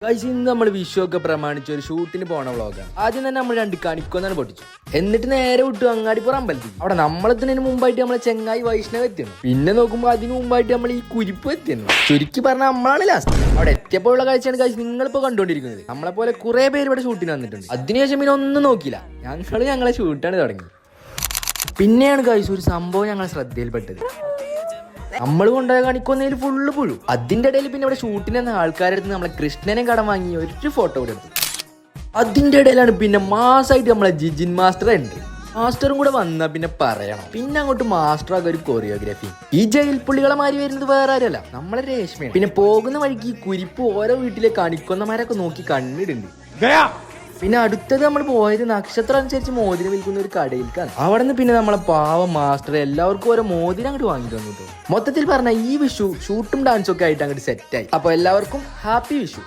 Guys, ഇന്ന് നമ്മൾ വിഷു ഒക്കെ പ്രമാണിച്ച് ഒരു ഷൂട്ടിന് പോണ വ്ളോഗാണ്. ആദ്യം തന്നെ നമ്മൾ 2 കണിക്കൊന്നാണ് പൊട്ടിച്ചു. എന്നിട്ട് നേരെ വിട്ടു അങ്ങാടിപ്പുറം അമ്പലത്തിൽ. അവിടെ നമ്മളെത്തുന്നതിന് മുമ്പായിട്ട് നമ്മളെ ചെങ്ങായി വൈഷ്ണവ് എത്തിയിരുന്നു. പിന്നെ നോക്കുമ്പോൾ അതിന് മുമ്പായിട്ട് നമ്മൾ ഈ കുരിപ്പ് എത്തിയിരുന്നു. ചുരുക്കി പറഞ്ഞാൽ നമ്മളാണ് ലാസ്റ്റ്. അവിടെ എത്തിയപ്പോഴുള്ള കാഴ്ചയാണ് ഗൈസ് നിങ്ങളിപ്പോ കണ്ടുകൊണ്ടിരിക്കുന്നത്. നമ്മളെ പോലെ കുറെ പേര് ഇവിടെ ഷൂട്ടിന് വന്നിട്ടുണ്ട്. അതിനുശേഷം പിന്നെ ഒന്നും നോക്കില്ല, ഞങ്ങളെ ഷൂട്ടാണ് തുടങ്ങി. പിന്നെയാണ് ഗൈസ് ഒരു സംഭവം ഞങ്ങളെ ശ്രദ്ധയിൽപ്പെട്ടത്. നമ്മൾ കൊണ്ടുപോയ കണിക്കൊന്നതിൽ ഫുള്ള് പുഴു. അതിന്റെ ഇടയിൽ പിന്നെ ഇവിടെ ഷൂട്ടിന് വന്ന ആൾക്കാരെടുത്ത് നമ്മളെ കൃഷ്ണനെ കടം വാങ്ങി ഒരു ഫോട്ടോ കൂടെ എടുത്തു. അതിന്റെ ഇടയിലാണ് പിന്നെ മാസമായിട്ട് നമ്മളെ ജിജിൻ മാസ്റ്റർ ഉണ്ട്. മാസ്റ്ററും കൂടെ വന്നാ പിന്നെ പറയണം. പിന്നെ അങ്ങോട്ട് മാസ്റ്റർ ആകെ ഒരു കൊറിയോഗ്രാഫി. ഈ ജയിൽ പുള്ളികളെ മാറി വരുന്നത് വേറെ ആരല്ല, നമ്മളെ രേഷ്മയാണ്. പിന്നെ പോകുന്ന വഴിക്ക് ഈ കുരിപ്പ് ഓരോ വീട്ടിലെ കണിക്കൊന്നമാരൊക്കെ നോക്കി കണ്ണിടുന്നുണ്ട്. പിന്നെ അടുത്തത് നമ്മൾ പോയത് നക്ഷത്രം അനുസരിച്ച് മോതിരം വിൽക്കുന്ന ഒരു കടയിലേക്കാണ്. അവിടെ നിന്ന് പിന്നെ നമ്മളെ പാവം മാസ്റ്റർ എല്ലാവർക്കും ഓരോ മോതിരം അങ്ങോട്ട് വാങ്ങി തന്നു. മൊത്തത്തിൽ പറഞ്ഞാൽ ഈ വിഷു ഷൂട്ടും ഡാൻസും ഒക്കെ ആയിട്ട് അങ്ങോട്ട് സെറ്റായി. അപ്പൊ എല്ലാവർക്കും ഹാപ്പി വിഷു.